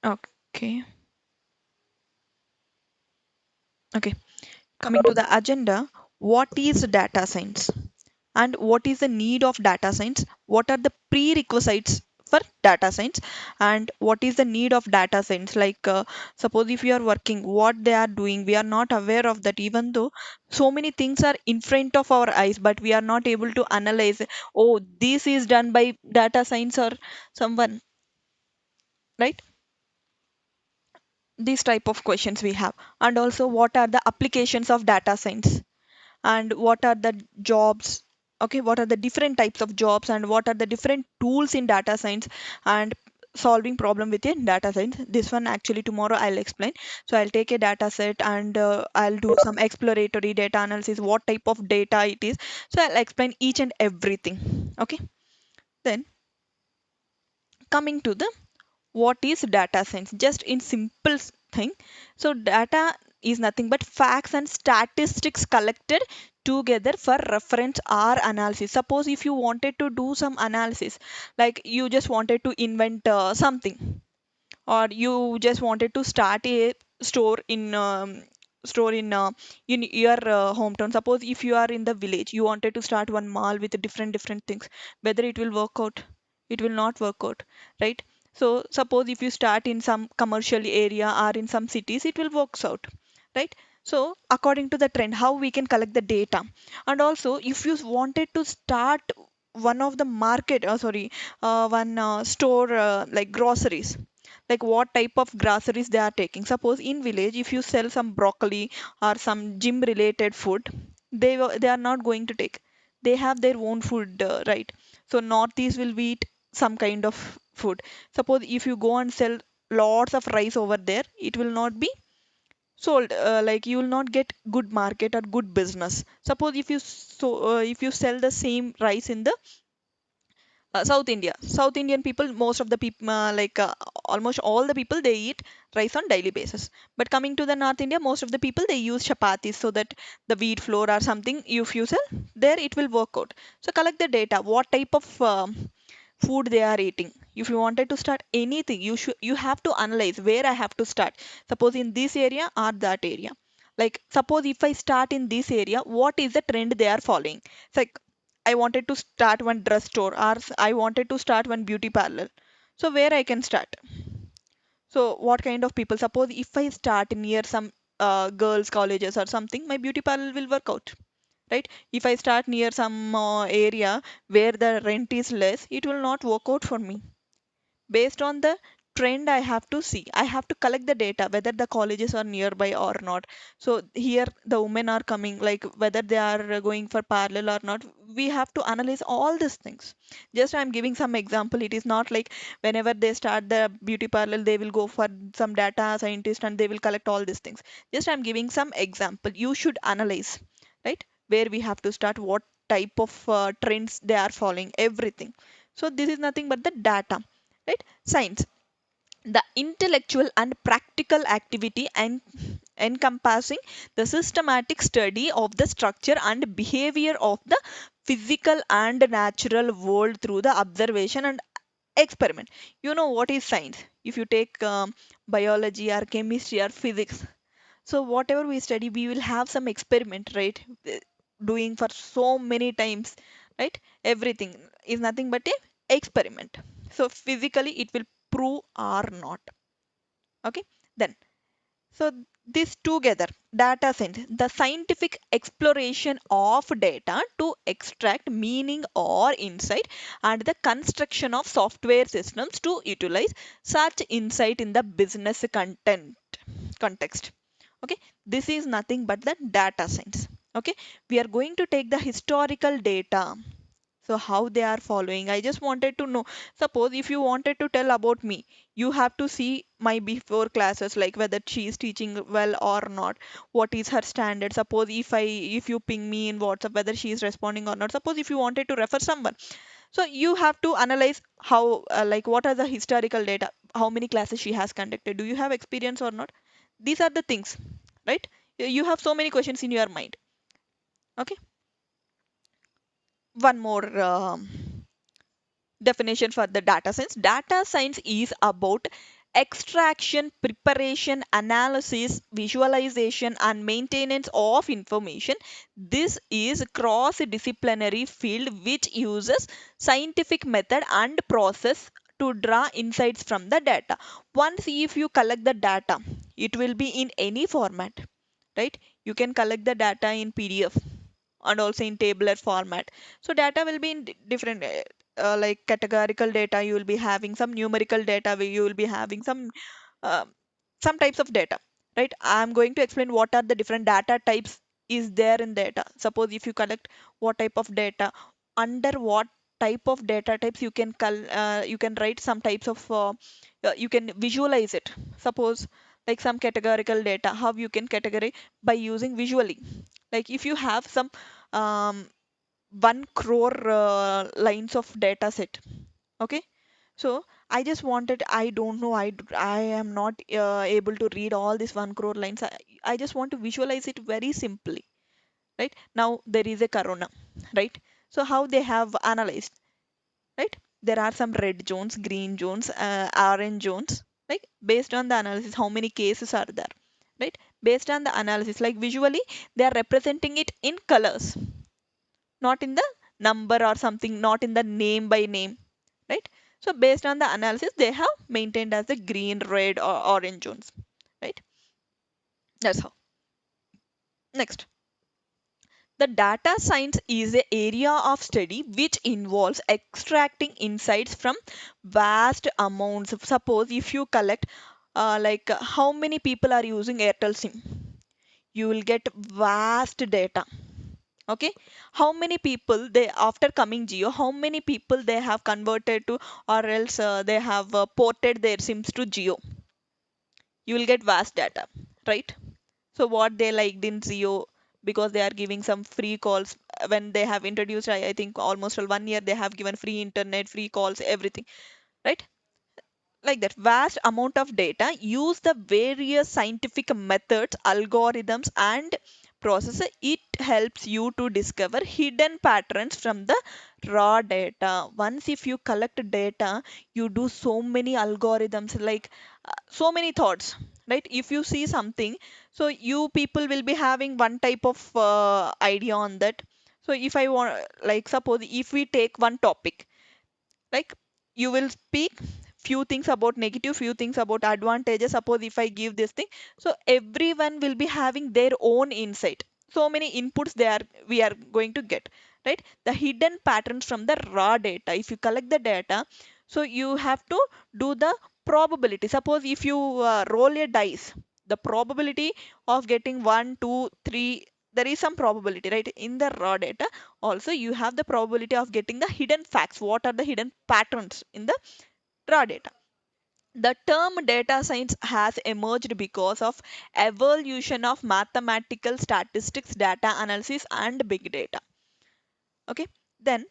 Okay. Okay. Coming to the agenda, what is data science and what is the need of data science? What are the prerequisites for data science and what is the need of data science? Like, suppose if you are working, what they are doing, we are not aware of that, even though so many things are in front of our eyes, but we are not able to analyze, oh, this is done by data science or someone, right? These type of questions we have. And also, what are the applications of data science? And what are the jobs, okay, what are the different types of jobs and what are the different tools in data science and solving problem within data science. This one actually tomorrow I'll explain. So I'll take a data set and I'll do some exploratory data analysis, what type of data it is. So I'll explain each and everything. Okay, then coming to the what is data science, just in simple thing. So data is nothing but facts and statistics collected together for reference or analysis. Suppose if you wanted to do some analysis, like you just wanted to invent something, or you just wanted to start a store in in your hometown. Suppose if you are in the village, you wanted to start one mall with different things, whether it will work out, it will not work out, right? So suppose if you start in some commercial area or in some cities, it will works out, right? So according to the trend, how we can collect the data. And also if you wanted to start one of the market, sorry, one store, like groceries, like what type of groceries they are taking. Suppose in village, if you sell some broccoli or some gym related food, they are not going to take. They have their own food, right? So northeast will eat some kind of food. Suppose if you go and sell lots of rice over there, it will not be sold, like you will not get good market or good business. Suppose if you sell the same rice in the South India. South Indian people, most of the people, almost all the people, they eat rice on daily basis. But coming to the North India, most of the people they use chapatis, so that the wheat flour or something, if you sell there, it will work out. So collect the data. What type of food they are eating. If you wanted to start anything, you have to analyze where I have to start. Suppose in this area or that area. Like suppose if I start in this area, what is the trend they are following? It's like I wanted to start one dress store or I wanted to start one beauty parlor. So where I can start? So what kind of people? Suppose if I start near some girls' colleges or something, my beauty parlor will work out, right? If I start near some area where the rent is less, it will not work out for me. Based on the trend, I have to see, I have to collect the data whether the colleges are nearby or not. So here the women are coming, like whether they are going for parallel or not, we have to analyze all these things. Just I'm giving some example. It is not like whenever they start the beauty parlor they will go for some data scientist and they will collect all these things. Just I'm giving some example, you should analyze, right? Where we have to start, what type of trends they are following, everything. So this is nothing but the data, right? Science, the intellectual and practical activity and encompassing the systematic study of the structure and behavior of the physical and natural world through the observation and experiment. You know what is science? If you take biology or chemistry or physics, so whatever we study, we will have some experiment, right? Doing for so many times, right? Everything is nothing but a experiment. So physically it will prove or not. Okay. Then, so this together, data science, the scientific exploration of data to extract meaning or insight, and the construction of software systems to utilize such insight in the business content context. Okay, this is nothing but the data science. Okay, we are going to take the historical data. So how they are following, I just wanted to know. Suppose if you wanted to tell about me, you have to see my before classes, like whether she is teaching well or not, what is her standard. Suppose if you ping me in WhatsApp whether she is responding or not. Suppose if you wanted to refer someone, so you have to analyze how, like what are the historical data, how many classes she has conducted, do you have experience or not. These are the things, right? You have so many questions in your mind. Okay, one more definition for the data science. Data science is about extraction, preparation, analysis, visualization, and maintenance of information. This is cross-disciplinary field which uses scientific method and process to draw insights from the data. Once if you collect the data, it will be in any format, right? You can collect the data in PDF and also in tabular format. So data will be in different like categorical data. You will be having some numerical data where you will be having uh, some types of data, right? I'm going to explain what are the different data types is there in data. Suppose if you collect what type of data, under what type of data types you can write some types of you can visualize it. Suppose like some categorical data, how you can categorize by using visually. Like if you have some um, 1 crore lines of data set, okay? So I just wanted, I don't know, I am not able to read all these 1 crore lines. I just want to visualize it very simply, right? Now there is a corona, right? So how they have analyzed, right? There are some red zones, green zones, orange zones, like based on the analysis, how many cases are there, right? Based on the analysis, like visually, they are representing it in colors, not in the number or something, not in the name by name, right? So based on the analysis, they have maintained as the green, red, or orange zones, right? That's how. Next, the data science is an area of study which involves extracting insights from vast amounts. Suppose if you collect how many people are using Airtel SIM, you will get vast data. Okay, how many people they after coming Geo, how many people they have converted to, or else they have ported their SIMs to Geo. You will get vast data, right? So what they liked in Zio, because they are giving some free calls when they have introduced, I think almost 1 year they have given free internet, free calls, everything, right? Like that vast amount of data, use the various scientific methods, algorithms, and processes. It helps you to discover hidden patterns from the raw data. Once if you collect data, you do so many algorithms, like so many thoughts, right? If you see something, so you people will be having one type of idea on that. So if I want, like suppose if we take one topic, like you will speak few things about negative, few things about advantages. Suppose if I give this thing, so everyone will be having their own insight. So many inputs they are we are going to get, right? The hidden patterns from the raw data, if you collect the data, so you have to do the probability. Suppose if you roll a dice, the probability of getting 1 2 3, there is some probability, right? In the raw data also you have the probability of getting the hidden facts. What are the hidden patterns in the raw data? The term data science has emerged because of evolution of mathematical statistics, data analysis, and big data. Okay, then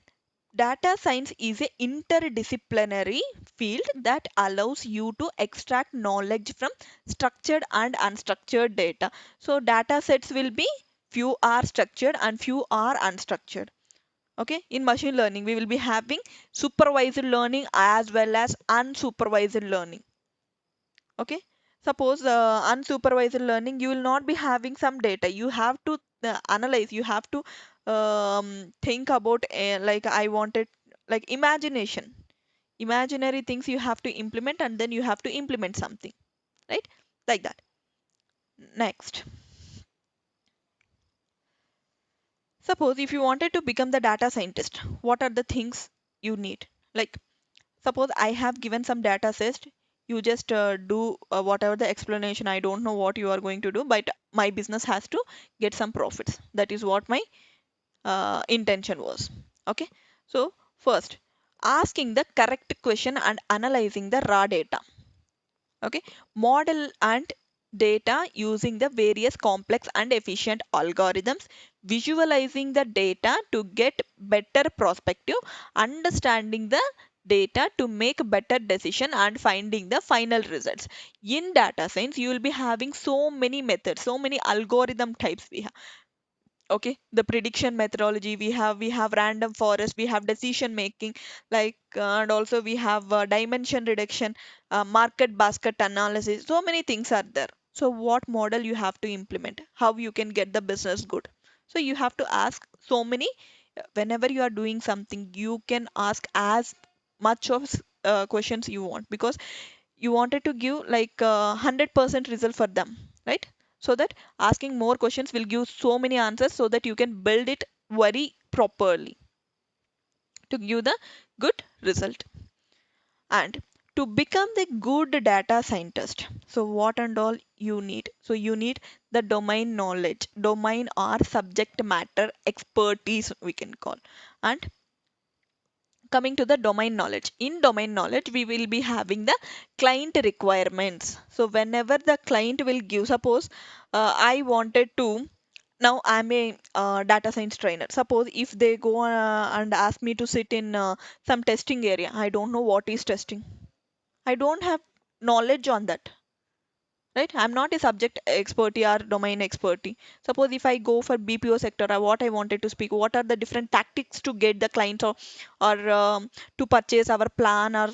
data science is an interdisciplinary field that allows you to extract knowledge from structured and unstructured data. So data sets will be few are structured and few are unstructured. Okay, in machine learning we will be having supervised learning as well as unsupervised learning. Okay, suppose unsupervised learning, you will not be having some data, you have to analyze, you have to think about like I wanted, like imagination, imaginary things you have to implement, and then you have to implement something, right? Like that. Next, suppose if you wanted to become the data scientist, what are the things you need? Like suppose I have given some data set, you just do whatever the explanation. I don't know what you are going to do, but my business has to get some profits. That is what my intention was. Okay. So first, asking the correct question and analyzing the raw data. Okay, model and data using the various complex and efficient algorithms, visualizing the data to get better perspective, understanding the data to make better decision, and finding the final results. In data science you will be having so many methods, so many algorithm types we have. Okay, the prediction methodology, we have random forest, we have decision making, like and also we have dimension reduction, market basket analysis. So many things are there. So what model you have to implement, how you can get the business good. So you have to ask so many. Whenever you are doing something, you can ask as much of questions you want, because you wanted to give like 100% result for them, right? So that asking more questions will give so many answers, so that you can build it very properly to give the good result. And to become the good data scientist, so what and all you need? So you need the domain knowledge, domain or subject matter expertise we can call. And coming to the domain knowledge, in domain knowledge we will be having the client requirements. So whenever the client will give, suppose I wanted to, now I'm a data science trainer. Suppose if they go and ask me to sit in some testing area, I don't know what is testing, I don't have knowledge on that, right? I'm not a subject expert or domain expert. Suppose if I go for BPO sector, what I wanted to speak, what are the different tactics to get the clients, or to purchase our plan, or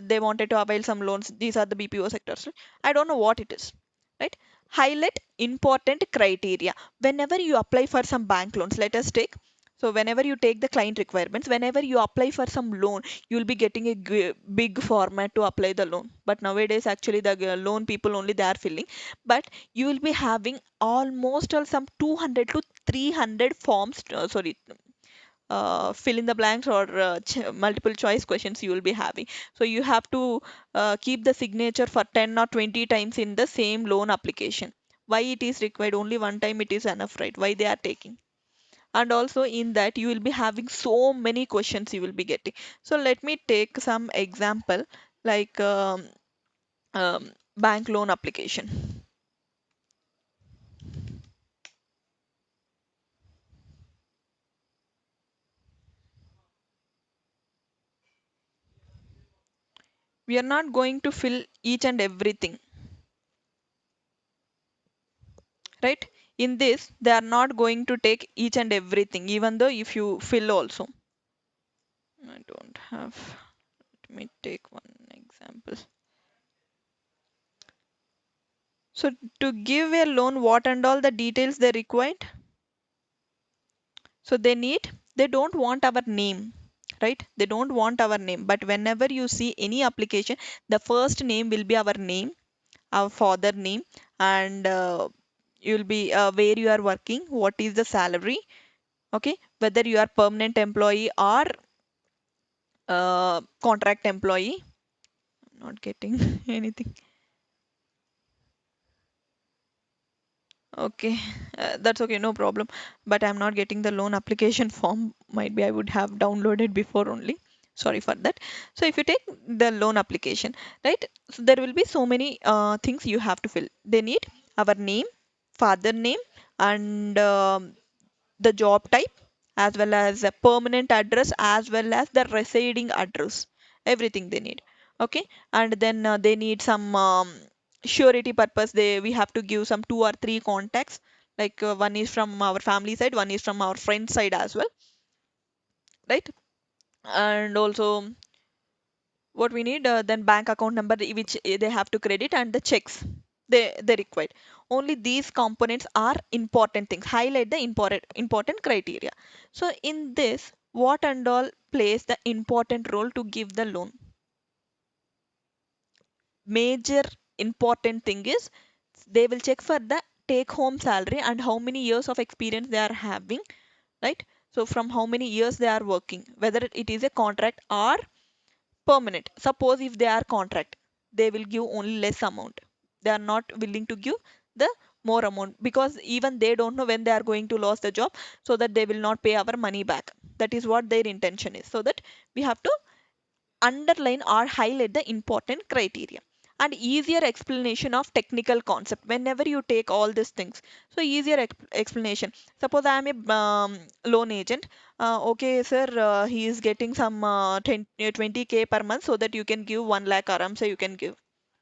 they wanted to avail some loans, these are the BPO sectors, right? I don't know what it is, right? Highlight important criteria whenever you apply for some bank loans. Let us take, so whenever you take the client requirements, whenever you apply for some loan, you will be getting a big format to apply the loan. But nowadays actually the loan people only they are filling, but you will be having almost some 200 to 300 forms, sorry, fill in the blanks, or multiple choice questions you will be having. So you have to keep the signature for 10 or 20 times in the same loan application. Why it is required? Only one time it is enough, right? Why they are taking? And also in that you will be having so many questions you will be getting. So let me take some example, like bank loan application. We are not going to fill each and everything, right? In this they are not going to take each and everything, even though if you fill also. I don't have, let me take one example. So to give a loan, what and all the details they required? So they need, they don't want our name, right? They don't want our name. But whenever you see any application, the first name will be our name, our father name, and you'll be where you are working, what is the salary, okay, whether you are permanent employee or contract employee. I'm not getting anything. Okay, that's okay, no problem. But I'm not getting the loan application form. Might be I would have downloaded before only. Sorry for that. So if you take the loan application, right? So there will be so many things you have to fill. They need our name, father name, and the job type, as well as a permanent address, as well as the residing address. Everything they need. Okay, and then they need some surety purpose. We have to give some two or three contacts. Like one is from our family side, one is from our friend side as well, right? And also what we need, then bank account number which they have to credit, and the checks they require. Only these components are important things. Highlight the important criteria. So in this, what and all plays the important role to give the loan? Major important thing is they will check for the take home salary and how many years of experience they are having, right? So from how many years they are working, whether it is a contract or permanent. Suppose if they are contract, they will give only less amount. They are not willing to give the more amount, because even they don't know when they are going to lose the job, so that they will not pay our money back. That is what their intention is. So that we have to underline or highlight the important criteria. And easier explanation of technical concept whenever you take all these things. So easier explanation. Suppose I am a loan agent. Okay sir, he is getting some 20K per month, so that you can give 1 lakh aram, so you can give.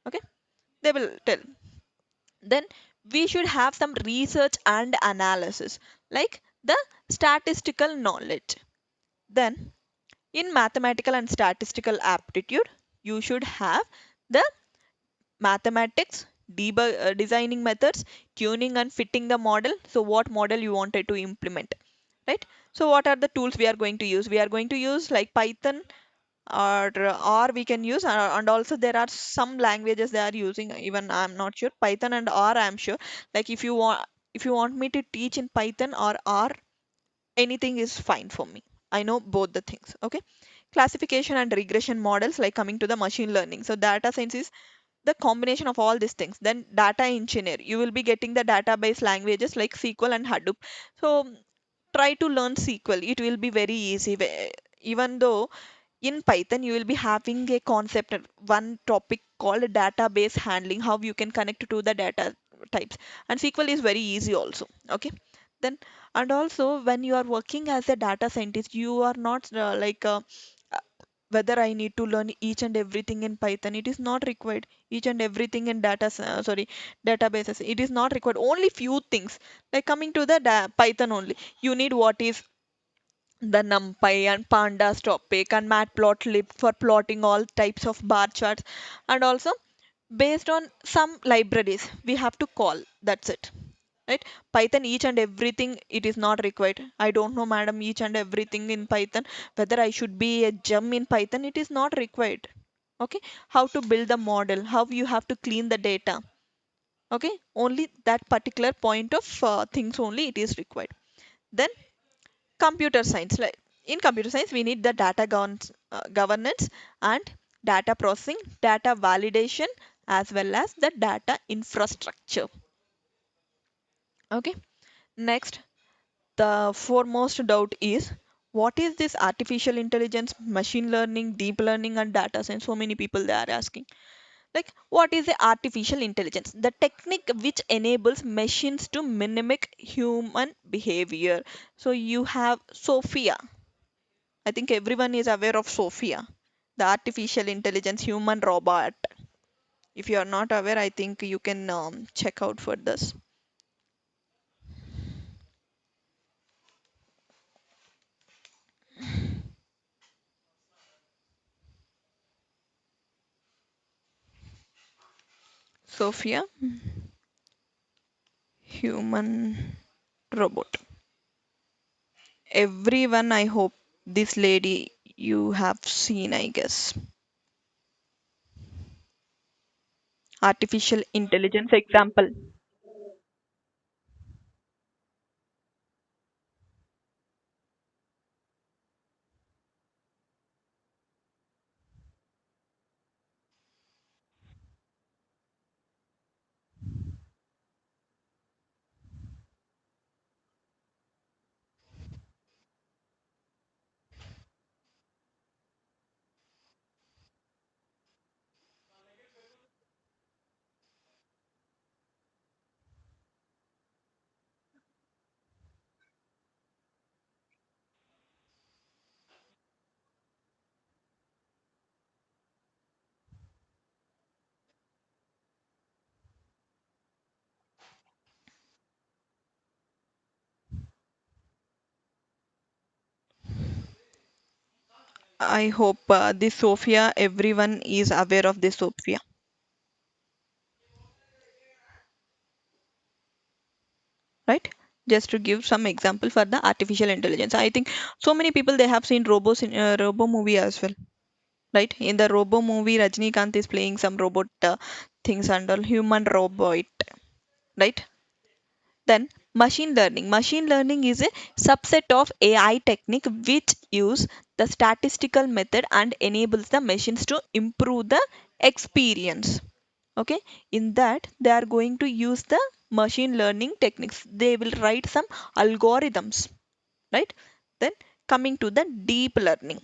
Okay, they will tell. Then we should have some research and analysis. Like the statistical knowledge. Then in mathematical and statistical aptitude, you should have the mathematics, designing methods, tuning and fitting the model. So what model you wanted to implement, right? So what are the tools we are going to use? We are going to use like Python, or we can use, and also there are some languages they are using, even I'm not sure. Python and R I'm sure. Like if you want me to teach in Python or R, anything is fine for me. I know both the things. Okay. Classification and regression models, like coming to the machine learning. So data science is the combination of all these things. Then data engineer, you will be getting the database languages like SQL and Hadoop. So try to learn SQL. It will be very easy. Even though in Python you will be having a concept, one topic called database handling, how you can connect to the data types. And SQL is very easy also. Okay. Then, and also when you are working as a data scientist, you are not uh, whether I need to learn each and everything in Python. It is not required. Each and everything in databases. It is not required. Only few things. Like coming to the Python only. You need what is the NumPy and Pandas topic and Matplotlib for plotting all types of bar charts, and also based on some libraries we have to call. That's it, right? Python, each and everything, it is not required. I don't know, madam, each and everything in Python, whether I should be a gem in Python, it is not required. Okay, how to build the model, how you have to clean the data. Okay, only that particular point of things only it is required. Then computer science, like in computer science we need the data governance and data processing, data validation, as well as the data infrastructure. Okay, next, the foremost doubt is, what is this artificial intelligence, machine learning, deep learning, and data science? So many people they are asking. Like, what is the artificial intelligence? The technique which enables machines to mimic human behavior. So you have Sophia. I think everyone is aware of Sophia, the artificial intelligence human robot. If you are not aware, I think you can check out for this. Sophia, human robot. Everyone, I hope this lady you have seen, I guess. Artificial intelligence example. I hope this Sophia, everyone is aware of this Sophia, right? Just to give some example for the artificial intelligence. I think so many people they have seen Robo movie as well, right? In the Robo movie, Rajnikant is playing some robot things under human robot, right? Then machine learning. Machine learning is a subset of AI technique which use the statistical method and enables the machines to improve the experience. Okay, in that they are going to use the machine learning techniques. They will write some algorithms, right? Then coming to the deep learning.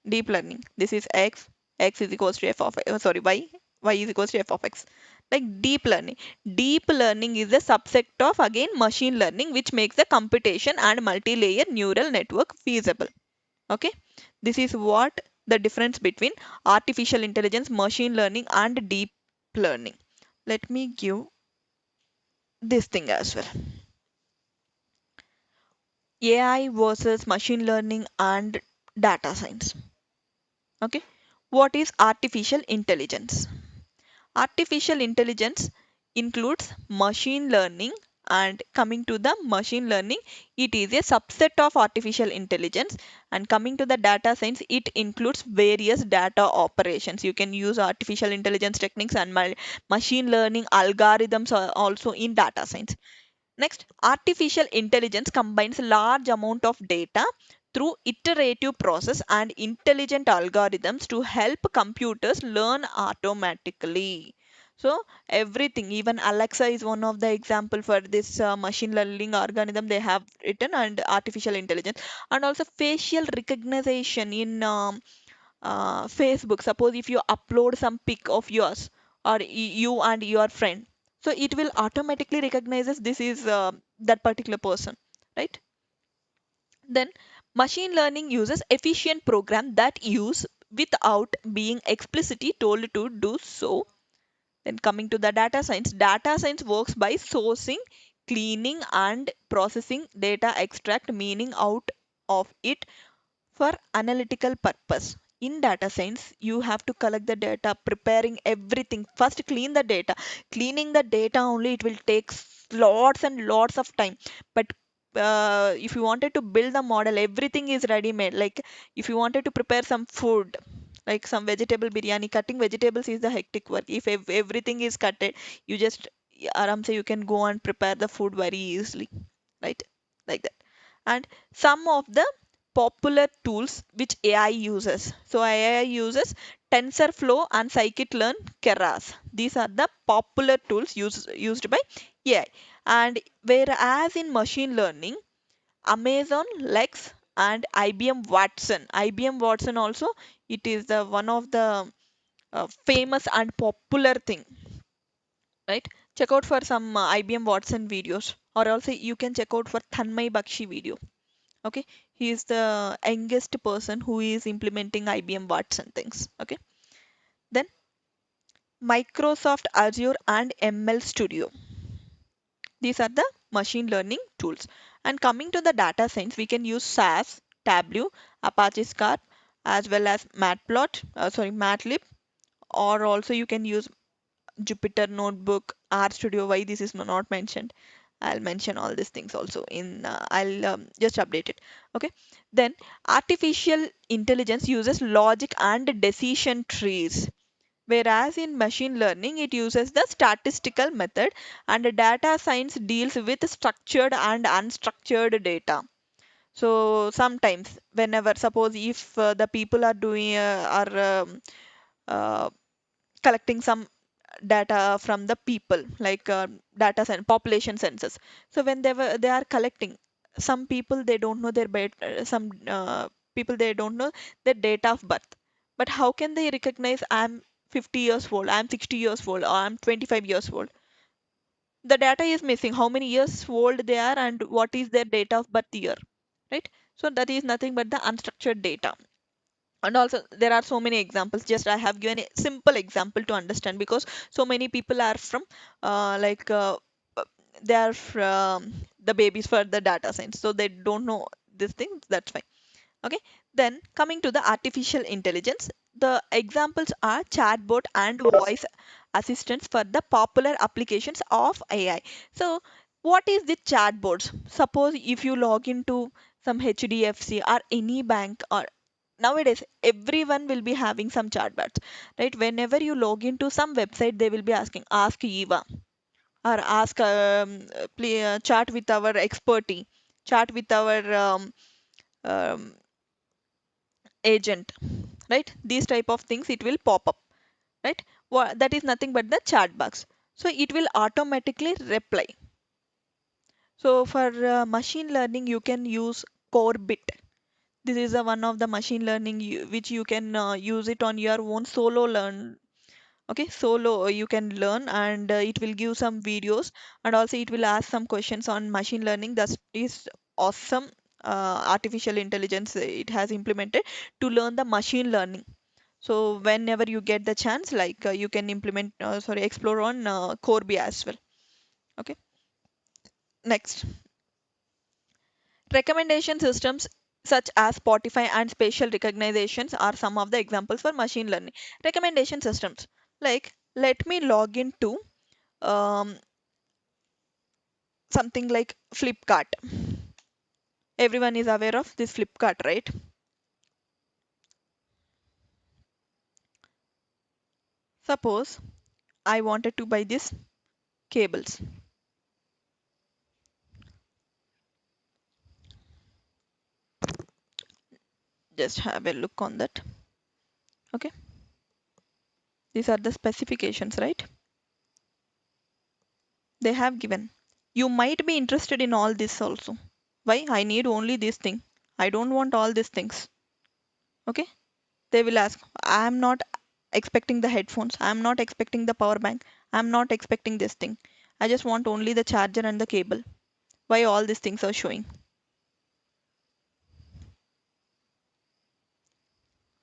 Deep learning. This is x is equals to f of sorry, y is equals to f of x. Like deep learning. Deep learning is a subset of again machine learning which makes the computation and multi-layer neural network feasible. Okay, this is what the difference between artificial intelligence, machine learning, and deep learning. Let me give this thing as well. AI versus machine learning and data science. Okay, what is artificial intelligence? Artificial intelligence includes machine learning, and coming to the machine learning, it is a subset of artificial intelligence, and coming to the data science, it includes various data operations. You can use artificial intelligence techniques and machine learning algorithms also in data science. Next, artificial intelligence combines large amount of data through iterative process and intelligent algorithms to help computers learn automatically. So everything, even Alexa is one of the example for this machine learning algorithm they have written, and artificial intelligence, and also facial recognition in Facebook. Suppose if you upload some pic of yours, or you and your friend, so it will automatically recognizes this is that particular person, right? Then machine learning uses efficient program that use without being explicitly told to do so. Then coming to the data science works by sourcing, cleaning, and processing data, extract meaning out of it for analytical purpose. In data science, you have to collect the data, preparing everything. First, clean the data. Cleaning the data only, it will take lots and lots of time. But if you wanted to build the model, everything is ready made. Like if you wanted to prepare some food, like some vegetable biryani, cutting vegetables is the hectic work. If everything is cutted, you just aram say you can go and prepare the food very easily, right? Like that. And some of the popular tools which AI uses. So AI uses TensorFlow and Scikit-learn Keras. These are the popular tools used by AI. And whereas in machine learning, Amazon Lex and IBM Watson. IBM Watson also, it is the one of the famous and popular thing, right? Check out for some IBM Watson videos, or also you can check out for Tanmay Bakshi video. Okay, he is the youngest person who is implementing IBM Watson things. Okay, then Microsoft Azure and ML Studio. These are the machine learning tools. And coming to the data science, we can use SAS, Tableau, Apache Spark, as well as Matlab, or also you can use Jupyter Notebook, RStudio. Why this is not mentioned? I'll mention all these things also in, I'll just update it. Okay. Then artificial intelligence uses logic and decision trees. Whereas in machine learning, it uses the statistical method, and data science deals with structured and unstructured data. So sometimes, whenever, suppose if the people are doing are uh, collecting some data from the people, like population census. So when they are collecting, some people they don't know their some people they don't know their date of birth. But how can they recognize I'm 50 years old, I'm 60 years old, or I'm 25 years old? The data is missing. How many years old they are and what is their date of birth year, right? So that is nothing but the unstructured data. And also there are so many examples, just I have given a simple example to understand, because so many people are from like uh, they are from the babies for the data science, so they don't know this thing. That's fine. Okay, then coming to the artificial intelligence, the examples are chatbot and voice assistants for the popular applications of AI. So what is the chatbots? Suppose if you log into some HDFC or any bank, or nowadays everyone will be having some chatbots, right? Whenever you log into some website, they will be asking ask Eva, or ask chat with our expertise, chat with our um, agent, right? These type of things it will pop up, right? That is nothing but the chat box. So it will automatically reply. So for machine learning, you can use Corbit. This is one of the machine learning which you can use it on your own solo learn. Okay, solo you can learn, and it will give some videos, and also it will ask some questions on machine learning. That is awesome. Artificial intelligence it has implemented to learn the machine learning. So whenever you get the chance, like you can explore on Corby as well. Okay. Next, Recommendation systems such as Spotify and spatial recognitions are some of the examples for machine learning. Recommendation systems like let me log into um, something like Flipkart. Everyone is aware of this Flipkart, right? Suppose I wanted to buy these cables. Just have a look on that. Okay, these are the specifications, right? They have given. You might be interested in all this also. Why? I need only this thing. I don't want all these things. Okay, they will ask. I'm not expecting the headphones. I'm not expecting the power bank. I'm not expecting this thing. I just want only the charger and the cable. Why all these things are showing?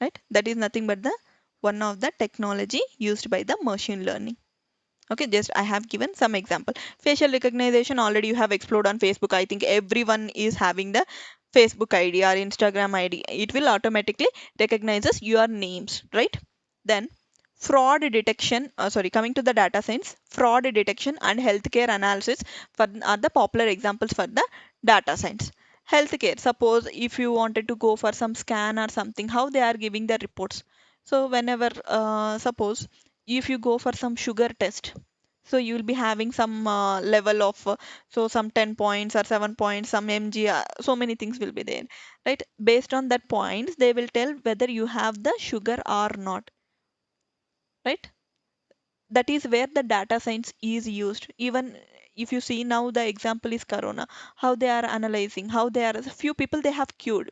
Right? That is nothing but the one of the technology used by the machine learning. Okay, just I have given some example. Facial recognition already you have explored on Facebook. I think everyone is having the Facebook ID or Instagram ID. It will automatically recognizes your names, right? Then fraud detection, sorry, coming to the data science, fraud detection and healthcare analysis for are the popular examples for the data science. Healthcare, suppose if you wanted to go for some scan or something, how they are giving the reports. So whenever, suppose if you go for some sugar test, so you will be having some level of so some 10 points or 7 points, some mg, so many things will be there, right? Based on that points they will tell whether you have the sugar or not, right? That is where the data science is used. Even if you see now the example is corona, how they are analyzing, how they are few people they have cured,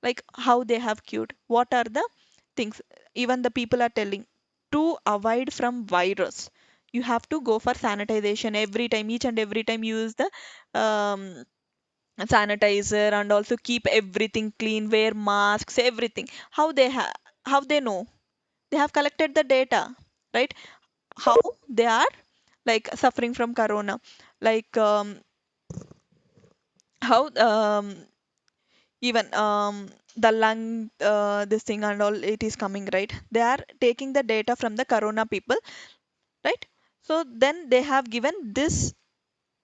like how they have cured, what are the things. Even the people are telling to avoid from virus, you have to go for sanitization every time, each and every time use the um, sanitizer and also keep everything clean, wear masks, everything. How they have, how they know? They have collected the data, right? How they are like suffering from corona, like how even the lung this thing and all it is coming, right? They are taking the data from the corona people, right? So then they have given this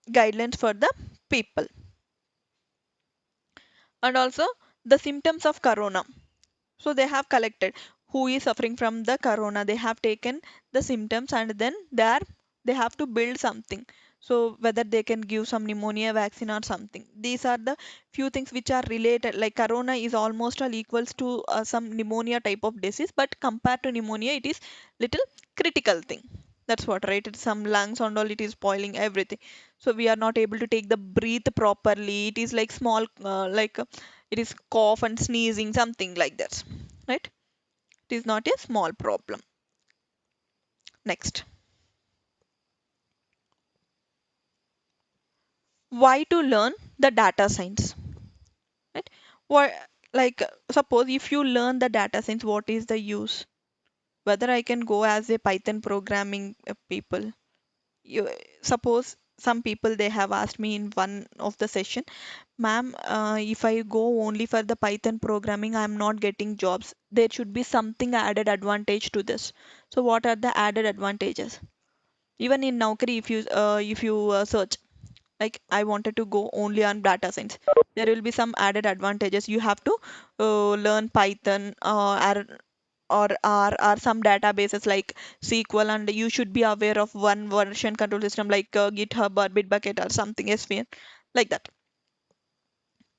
guidelines for the people. And also the symptoms of corona, so they have collected who is suffering from the corona, they have taken the symptoms and then they have to build something. So whether they can give some pneumonia vaccine or something. These are the few things which are related. Like corona is almost all equals to some pneumonia type of disease, but compared to pneumonia, it is little critical thing. That's what, right? It's some lungs and all, it is spoiling everything. So we are not able to take the breathe properly. It is like small, like it is cough and sneezing, something like that, right? It is not a small problem. Next, why to learn the data science, right? What, like suppose if you learn the data science, what is the use? Whether I can go as a Python programming people. You suppose some people they have asked me in one of the session, ma'am, if I go only for the Python programming, I'm not getting jobs. There should be something added advantage to this. So what are the added advantages? Even in Naukri, if you search, like I wanted to go only on data science, there will be some added advantages. You have to learn Python or R or some databases like SQL, and you should be aware of one version control system like GitHub or Bitbucket or something SVN, like that,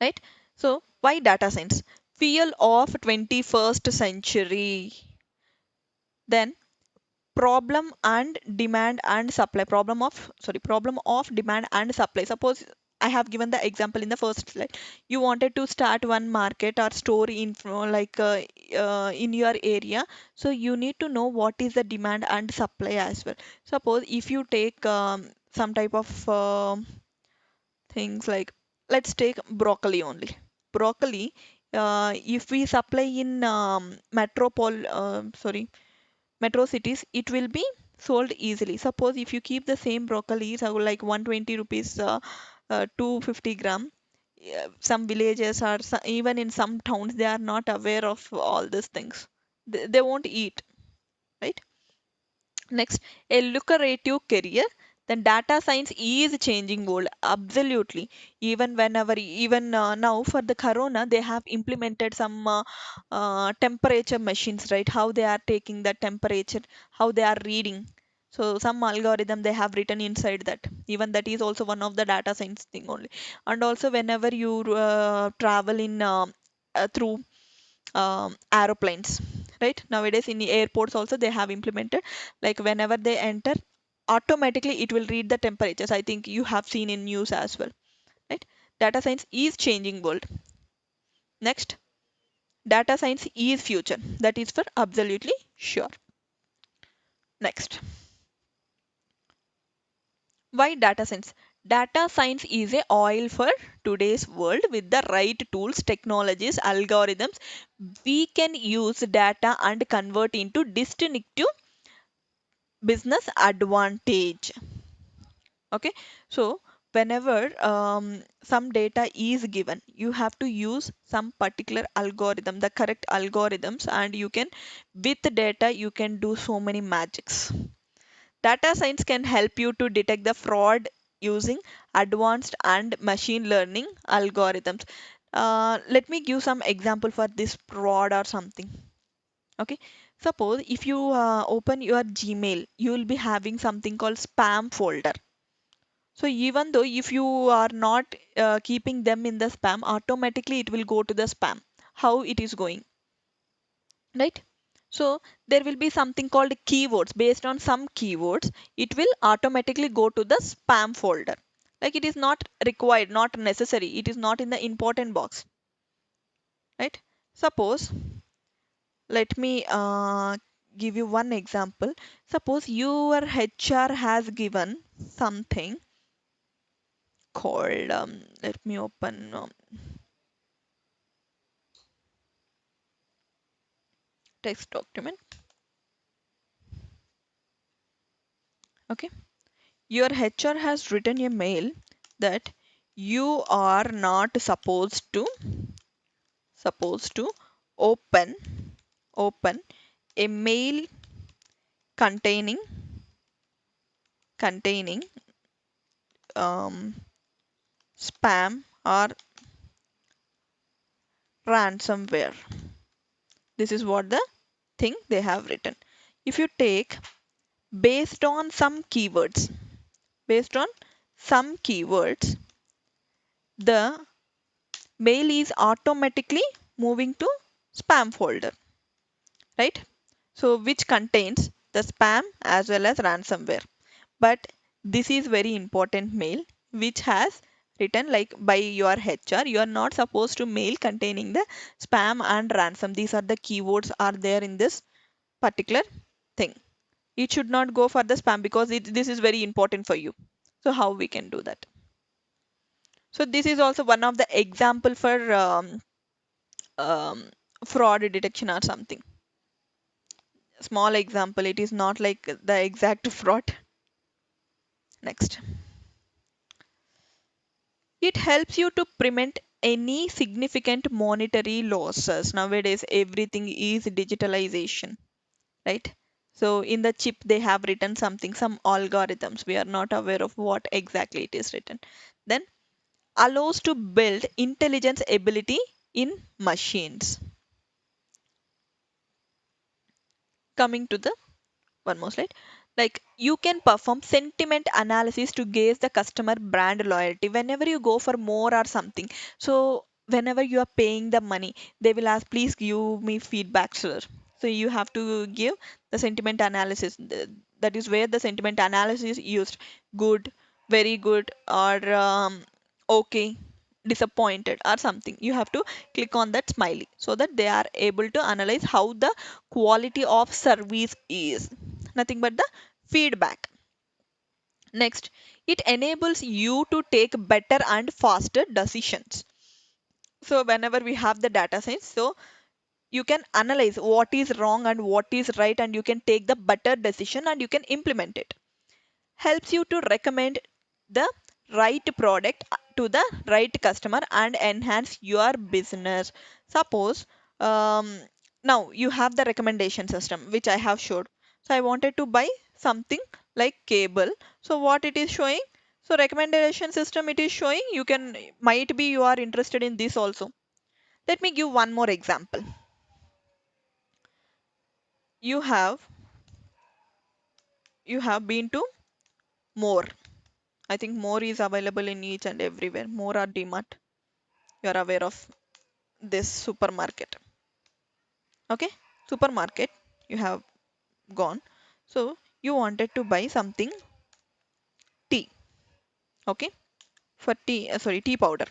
right? So why data science? Fuel of 21st century. Then problem and demand and supply, problem of demand and supply. Suppose I have given the example in the first slide. You wanted to start one market or store in like in your area, so you need to know what is the demand and supply as well. Suppose if you take some type of things like, let's take broccoli only. Broccoli, if we supply in metro cities, it will be sold easily. Suppose if you keep the same broccoli, so like 120 rupees, 250 gram, some villages or even in some towns, they are not aware of all these things. They won't eat, right? Next, a lucrative career. Then data science is changing world. Absolutely. Even whenever, even now for the corona, they have implemented some temperature machines, right? How they are taking the temperature, how they are reading. So some algorithm they have written inside that. Even that is also one of the data science thing only. And also whenever you travel in through aeroplanes, right? Nowadays in the airports also they have implemented, like whenever they enter, automatically it will read the temperatures. I think you have seen in news as well, right? Data science is changing world. Next, data science is future. That is for absolutely sure. Next, why data science? Data science is a oil for today's world. With the right tools, technologies, algorithms, we can use data and convert into distinctive business advantage. Okay, so whenever some data is given, you have to use some particular algorithm, the correct algorithms, and you can, with data you can do so many magics. Data science can help you to detect the fraud using advanced and machine learning algorithms. Let me give some example for this fraud or something. Okay, suppose if you open your Gmail, you will be having something called spam folder. So even though if you are not keeping them in the spam, automatically it will go to the spam. How it is going, right? So there will be something called keywords. Based on some keywords, it will automatically go to the spam folder. Like it is not required, not necessary. It is not in the important box, right? Suppose, let me give you one example. Suppose your HR has given something called, let me open text document. Okay, your HR has written a mail that you are not supposed to open open a mail containing containing um, spam or ransomware. This is what the thing they have written. If you take, based on some keywords, based on some keywords, the mail is automatically moving to spam folder, right? So which contains the spam as well as ransomware. But this is very important mail which has written like by your HR. You are not supposed to mail containing the spam and ransom. These are the keywords are there in this particular thing. It should not go for the spam because this is very important for you. So how we can do that? So this is also one of the example for um, fraud detection or something. Small example, it is not like the exact fraud. Next, it helps you to prevent any significant monetary losses. Nowadays everything is digitalization, right? So in the chip they have written something, some algorithms, we are not aware of what exactly it is written. Then allows to build intelligence ability in machines. Coming to the one more slide, like you can perform sentiment analysis to gauge the customer brand loyalty whenever you go for more or something. So whenever you are paying the money, they will ask, please give me feedback, sir. So you have to give the sentiment analysis. That is where the sentiment analysis is used. Good, very good, or okay, disappointed or something. You have to click on that smiley so that they are able to analyze how the quality of service is. Nothing but the feedback. Next, it enables you to take better and faster decisions. So whenever we have the data science, so you can analyze what is wrong and what is right, and you can take the better decision and you can implement it. Helps you to recommend the right product to the right customer and enhance your business. Suppose um, now you have the recommendation system which I have showed. So I wanted to buy something like cable. So what it is showing? So recommendation system it is showing you can might be you are interested in this also. Let me give one more example. You have you have been to More. I think More is available in each and everywhere. More or DMart. You are aware of this supermarket. Okay, supermarket you have gone. So you wanted to buy something tea. Okay, for tea, sorry, tea powder.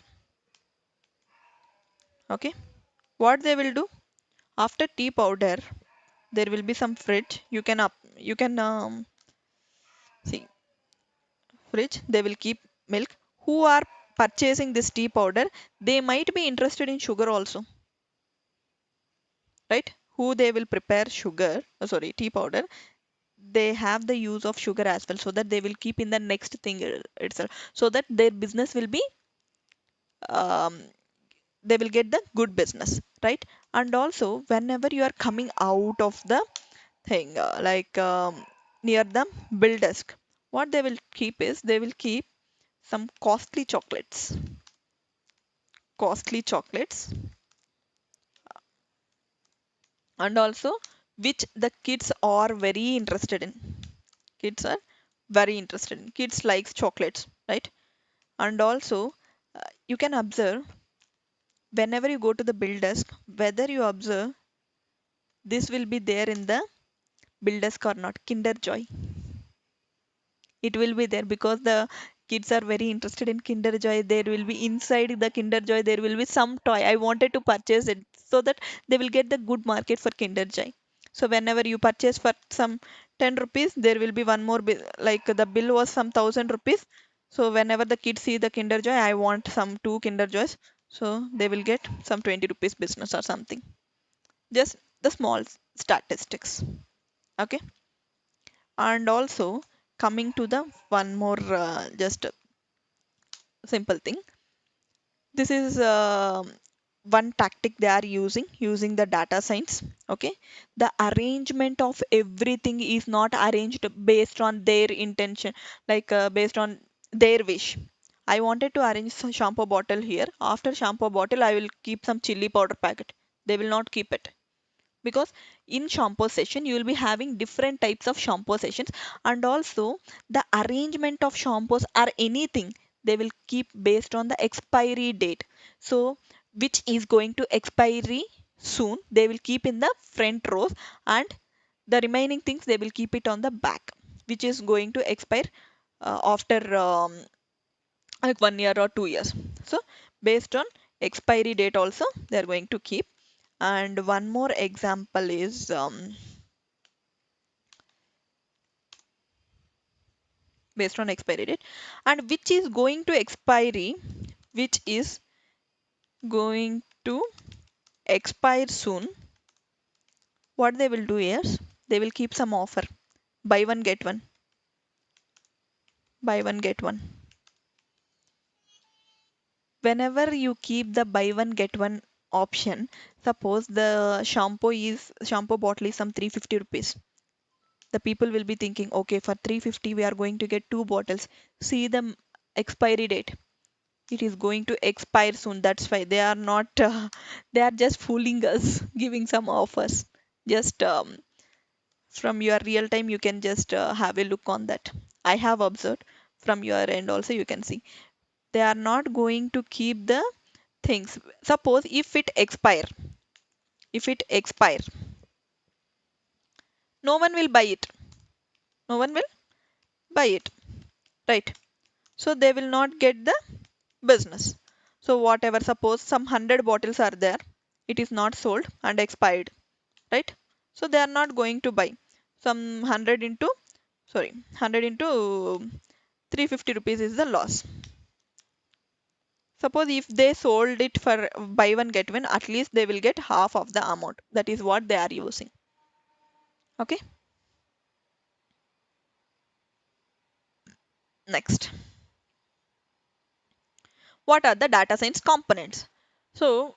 Okay, what they will do after tea powder, there will be some fridge. You can see fridge. They will keep milk. Who are purchasing this tea powder? They might be interested in sugar also, right? Who they will prepare sugar, sorry, tea powder, they have the use of sugar as well, so that they will keep in the next thing itself, so that their business will be um, they will get the good business, right? And also whenever you are coming out of the thing near the bill desk, what they will keep is they will keep some costly chocolates, and also which the kids are very interested in. Kids are very interested in. Kids likes chocolates, right? And also, you can observe whenever you go to the bill desk, whether you observe this will be there in the bill desk or not. Kinder Joy. It will be there because the kids are very interested in Kinder Joy. There will be inside the Kinder Joy, there will be some toy. I wanted to purchase it so that they will get the good market for Kinder Joy. So whenever you purchase for some 10 rupees, there will be one more bill. Like the bill was some 1,000 rupees. So whenever the kids see the Kinder Joy, I want some two Kinder Joys. So they will get some 20 rupees business or something. Just the small statistics. Okay. And also coming to the one more just simple thing. This is one tactic they are using the data science. Okay, the arrangement of everything is not arranged based on their intention, based on their wish. I wanted to arrange some shampoo bottle here. After shampoo bottle I will keep some chili powder packet. They will not keep it, because in shampoo session you will be having different types of shampoo sessions, and also the arrangement of shampoos or anything they will keep based on the expiry date. So which is going to expiry soon, they will keep in the front rows, and the remaining things they will keep it on the back, which is going to expire after like 1 year or 2 years. So based on expiry date also they are going to keep. And one more example is based on expiry date, and which is going to expiry, which is going to expire soon. What they will do is they will keep some offer, buy one get one, buy one get one. Whenever you keep the buy one get one option, suppose the shampoo bottle is some 350 rupees. The people will be thinking, okay, for 350 we are going to get two bottles. See the expiry date, it is going to expire soon. That's why they are not they are just fooling us giving some offers. Just from your real time you can just have a look on that. I have observed from your end also, you can see they are not going to keep the things. Suppose if it expire, no one will buy it. No one will buy it, right? So they will not get the business. So whatever, suppose some 100 bottles are there, it is not sold and expired, right? So they are not going to buy. Some 100 into, sorry, 100 into 350 rupees is the loss. Suppose if they sold it for buy one get one, at least they will get half of the amount. That is what they are using. Okay, next. What are the data science components? So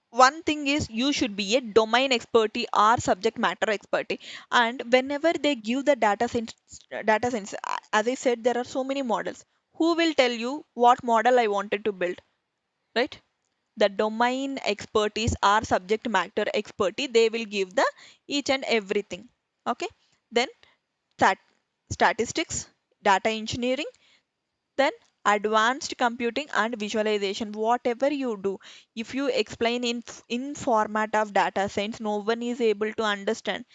one thing is you should be a domain expertise or subject matter expertise, and whenever they give the data science, as I said, there are so many models. Who will tell you what model I wanted to build, right? The domain expertise or subject matter expertise, they will give the each and everything. Okay, then stat- statistics, data engineering, then advanced computing and visualization. Whatever you do, if you explain in format of data science, no one is able to understand.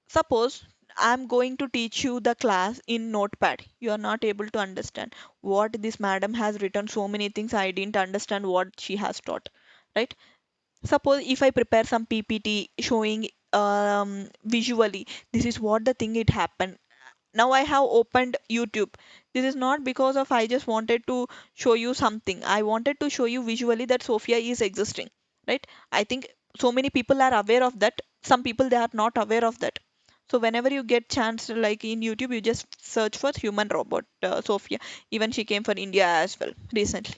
Suppose I'm going to teach you the class in notepad, you are not able to understand what this madam has written. So many things I didn't understand what she has taught, right? Suppose if I prepare some PPT showing visually, this is what the thing it happened. Now I have opened YouTube. This is not because of I just wanted to show you something. I wanted to show you visually that Sophia is existing, right? I think so many people are aware of that. Some people they are not aware of that. So whenever you get chance, like in YouTube, you just search for human robot Sophia. Even she came for India as well recently.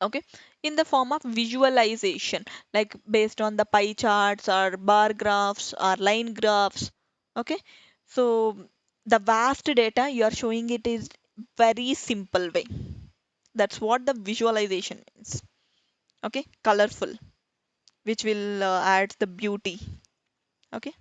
Okay, in the form of visualization, like based on the pie charts or bar graphs or line graphs. Okay, so the vast data you are showing it is very simple way. That's what the visualization is. Okay, colorful, which will add the beauty. Okay,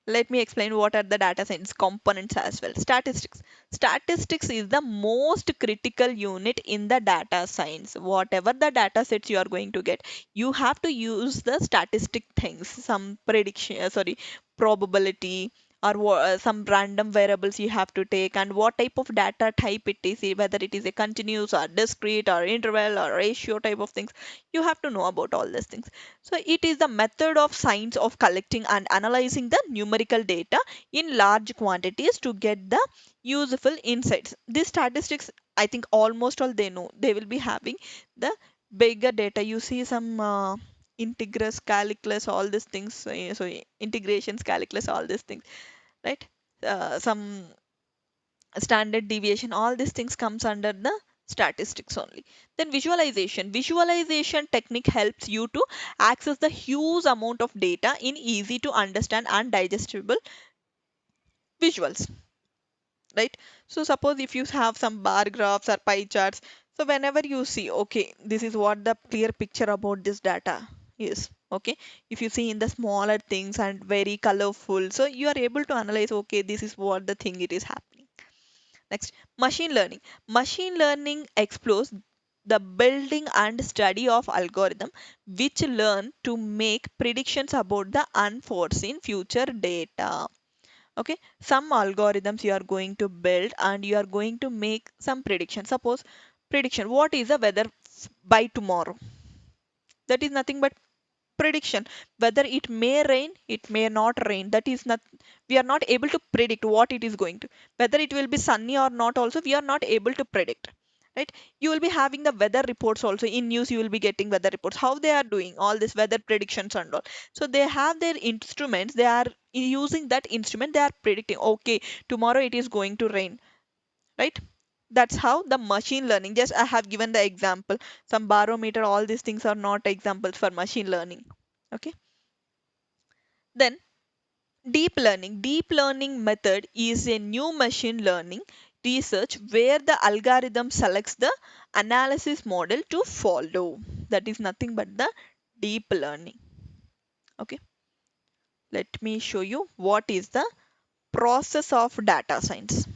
let me explain what are the data science components as well. Statistics. Statistics is the most critical unit in the data science. Whatever the data sets you are going to get, you have to use the statistic things, some prediction, sorry, probability, or some random variables you have to take, and what type of data type it is, whether it is a continuous or discrete or interval or ratio type of things. You have to know about all these things. So it is the method of science of collecting and analyzing the numerical data in large quantities to get the useful insights. These statistics, I think almost all they know. They will be having the bigger data. You see some integrous, calculus, all these things. So integrations, calculus, all these things, right? Some standard deviation, all these things comes under the statistics only. Then visualization technique helps you to access the huge amount of data in easy to understand and digestible visuals, right? So suppose if you have some bar graphs or pie charts, so whenever you see, okay, this is what the clear picture about this data is. Okay, if you see in the smaller things and very colorful, so you are able to analyze, okay, this is what the thing it is happening. Next, machine learning. Machine learning explores the building and study of algorithm which learn to make predictions about the unforeseen future data. Okay, some algorithms you are going to build and you are going to make some prediction. Suppose prediction, what is the weather by tomorrow? That is nothing but prediction. Whether it may rain, it may not rain, that is not, we are not able to predict what it is going to, whether it will be sunny or not also we are not able to predict, right? You will be having the weather reports also in news, you will be getting weather reports, how they are doing all this weather predictions and all. So they have their instruments, they are using that instrument, they are predicting, okay, tomorrow it is going to rain, right? That's how the machine learning, just I have given the example, some barometer, all these things are not examples for machine learning. Okay, then deep learning method is a new machine learning research where the algorithm selects the analysis model to follow. That is nothing but the deep learning. Okay, let me show you what is the process of data science.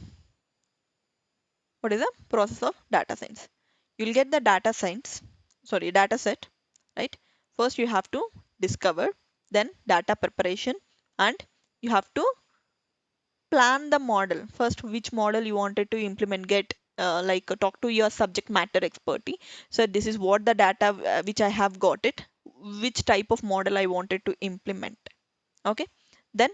What is the process of data science? You'll get the data set, right? First you have to discover, then data preparation, and you have to plan the model. First, which model you wanted to implement, get like talk to your subject matter expertise. So this is what the data which I have got it, which type of model I wanted to implement. Okay, then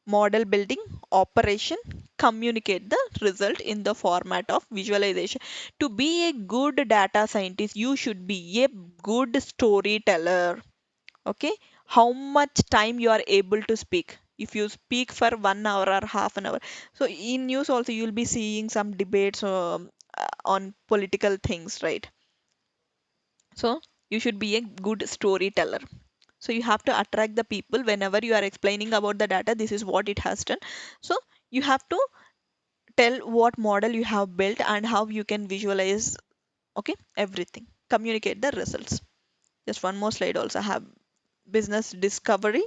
model building, operation, communicate the result in the format of visualization. To be a good data scientist, you should be a good storyteller. Okay, how much time you are able to speak? If you speak for 1 hour or half an hour, so in news also you'll be seeing some debates, on political things, right? So you should be a good storyteller. So you have to attract the people whenever you are explaining about the data. This is what it has done. So you have to tell what model you have built and how you can visualize, okay, everything. Communicate the results. Just one more slide also have business discovery,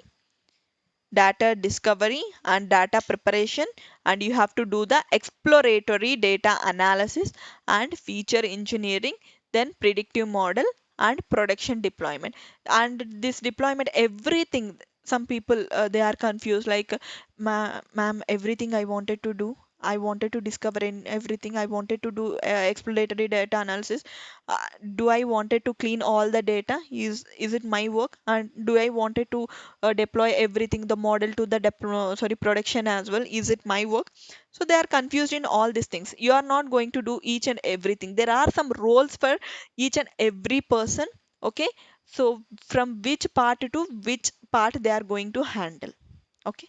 data discovery and data preparation, and you have to do the exploratory data analysis and feature engineering, then predictive model and production deployment. And this deployment, everything, some people they are confused like, ma'am, everything I wanted to do, I wanted to discover in everything, I wanted to do exploratory data analysis, uh, do I wanted to clean all the data, is it my work, and do I wanted to deploy everything, the model to the sorry, production as well, is it my work? So they are confused in all these things. You are not going to do each and everything. There are some roles for each and every person, okay? So from which part to which part they are going to handle. Okay,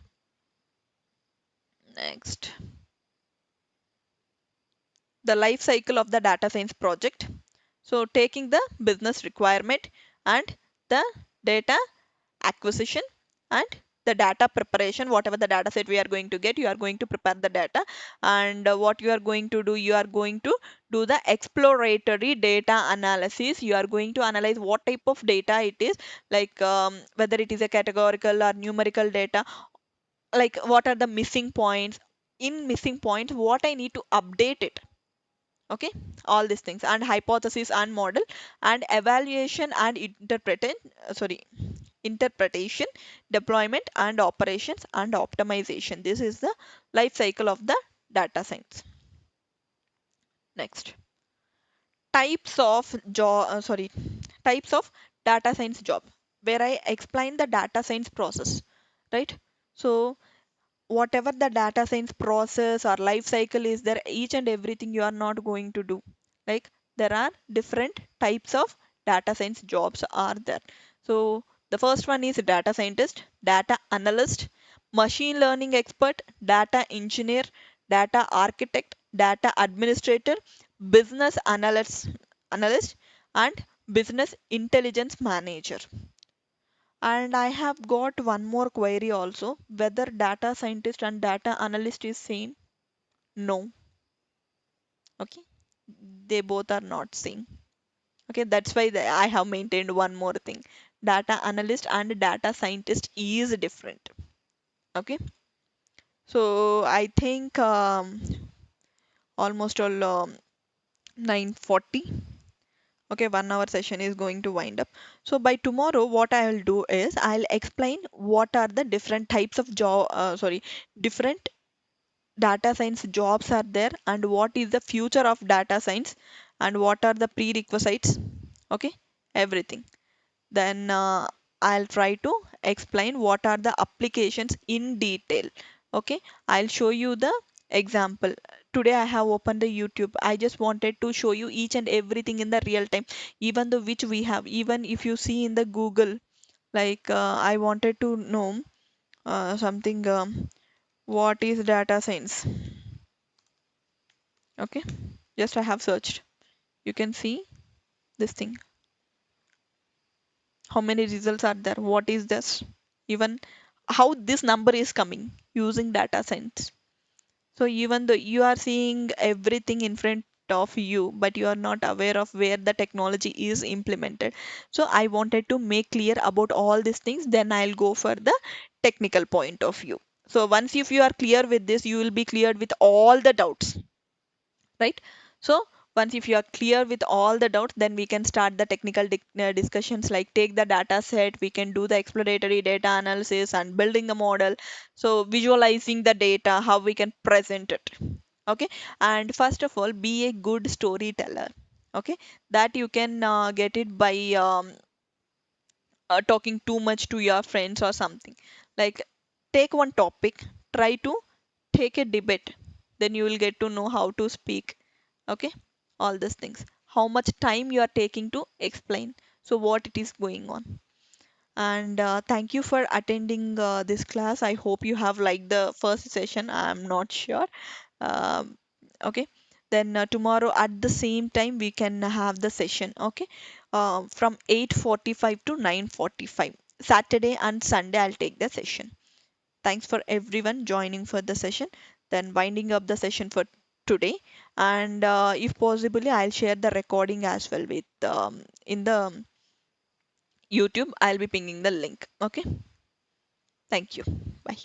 next, the life cycle of the data science project. So taking the business requirement and the data acquisition and the data preparation, whatever the data set we are going to get, you are going to prepare the data. And what you are going to do, you are going to do the exploratory data analysis. You are going to analyze what type of data it is, like whether it is a categorical or numerical data, like what are the missing points, in missing points what I need to update it, okay, all these things, and hypothesis and model and evaluation and interpretation, deployment and operations and optimization. This is the life cycle of the data science. Next, types of types of data science job, where I explain the data science process, right? So whatever the data science process or life cycle is there, each and everything you are not going to do. Like there are different types of data science jobs are there. So the first one is data scientist, data analyst, machine learning expert, data engineer, data architect, data administrator, business analyst and business intelligence manager. And I have got one more query also, whether data scientist and data analyst is same. No. Okay. They both are not same. Okay, that's why I have maintained one more thing. Data analyst and data scientist is different. Okay. So I think almost all 9:40. Okay, 1 hour session is going to wind up. So by tomorrow, what I will do is I'll explain what are the different types of different data science jobs are there, and what is the future of data science, and what are the prerequisites, okay, everything. Then I'll try to explain what are the applications in detail. Okay, I'll show you the example. Today I have opened the YouTube. I just wanted to show you each and everything in the real time, even the which we have. Even if you see in the Google, like I wanted to know something, what is data science. Okay, just I have searched. You can see this thing. How many results are there? What is this? Even how this number is coming using data science. So even though you are seeing everything in front of you, but you are not aware of where the technology is implemented. So I wanted to make clear about all these things, then I'll go for the technical point of view. So once if you are clear with this, you will be cleared with all the doubts, right? So once if you are clear with all the doubts, then we can start the technical discussions, like take the data set, we can do the exploratory data analysis and building the model. So visualizing the data, how we can present it. Okay, and first of all, be a good storyteller. Okay, that you can get it by talking too much to your friends or something. Like take one topic, try to take a debate, then you will get to know how to speak. Okay, all these things, how much time you are taking to explain, so what it is going on. And thank you for attending this class. I hope you have liked the first session. I'm not sure. um, okay, Then tomorrow at the same time we can have the session. Okay, from 8:45 to 9:45. Saturday and Sunday I'll take the session. Thanks for everyone joining for the session. Then winding up the session for today, and if possibly I'll share the recording as well with in the YouTube. I'll be pinging the link. Okay, thank you. Bye.